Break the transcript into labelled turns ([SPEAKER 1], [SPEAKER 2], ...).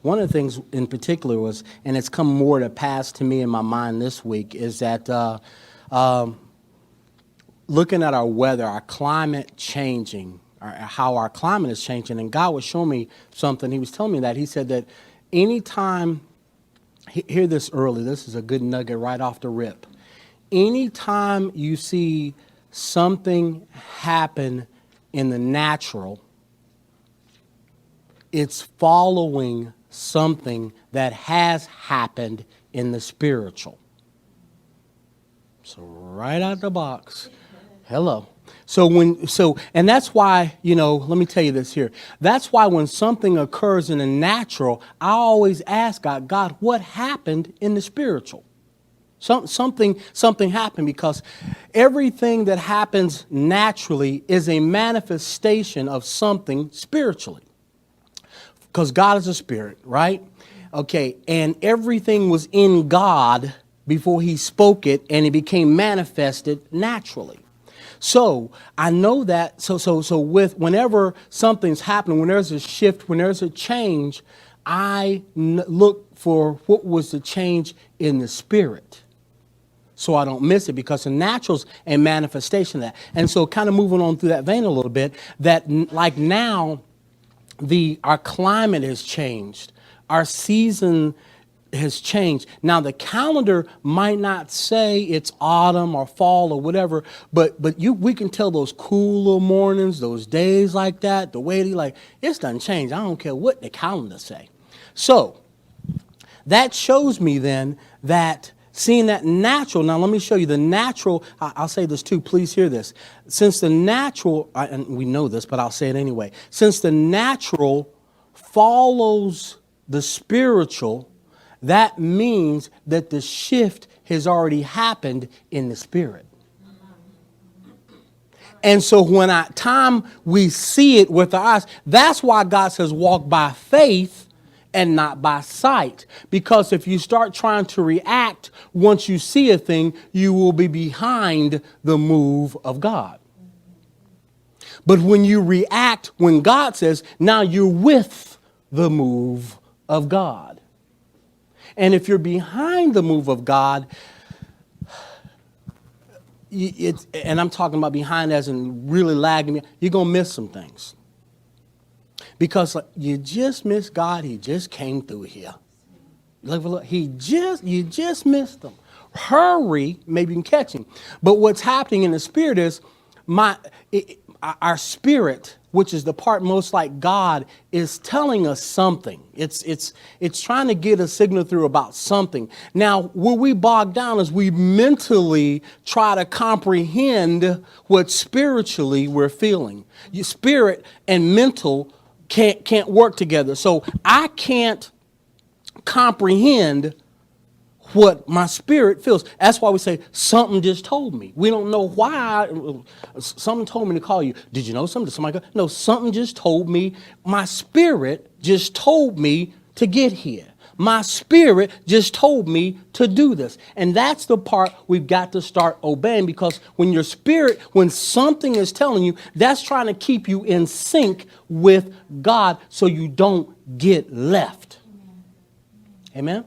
[SPEAKER 1] one of the things in particular was, and it's come more to pass to me in my mind this week, is that looking at our weather, our climate changing, how our climate is changing. And God was showing me something. He was telling me that. He said that anytime, hear this early, this is a good nugget right off the rip. Anytime you see something happen in the natural, it's following something that has happened in the spiritual. So right out the box. Hello. And that's why, let me tell you this here. That's why when something occurs in the natural, I always ask God, what happened in the spiritual? Something happened, because everything that happens naturally is a manifestation of something spiritually. Because God is a spirit, right? Okay, and everything was in God before he spoke it, and it became manifested naturally. So I know that. So with whenever something's happening, when there's a shift, when there's a change, I look for what was the change in the spirit, so I don't miss it, because the natural's a manifestation of that. And so, kind of moving on through that vein a little bit, that like now, our climate has changed, our season has changed. Now the calendar might not say it's autumn or fall or whatever, but we can tell those cool little mornings, those days like that, the way it's done changed. I don't care what the calendar say. So that shows me then that seeing that natural. Now let me show you the natural. I'll say this too. Please hear this. Since the natural, and we know this, but I'll say it anyway. Since the natural follows the spiritual, that means that the shift has already happened in the spirit. And so when we see it with our eyes, that's why God says walk by faith and not by sight. Because if you start trying to react once you see a thing, you will be behind the move of God. But when you react, when God says, now you're with the move of God. And if you're behind the move of God, and I'm talking about behind as in really lagging, you're going to miss some things. Because you just missed God. He just came through here. Look, you just missed him. Hurry, maybe you can catch him. But what's happening in the spirit is our spirit, which is the part most like God, is telling us something. It's trying to get a signal through about something. Now, where we bog down is we mentally try to comprehend what spiritually we're feeling. Your spirit and mental can't work together. So I can't comprehend what my spirit feels. That's why we say, something just told me. We don't know why. Something told me to call you. Did you know something? Did somebody go? No, something just told me. My spirit just told me to get here. My spirit just told me to do this. And that's the part we've got to start obeying, because when your spirit, when something is telling you, that's trying to keep you in sync with God so you don't get left. Amen?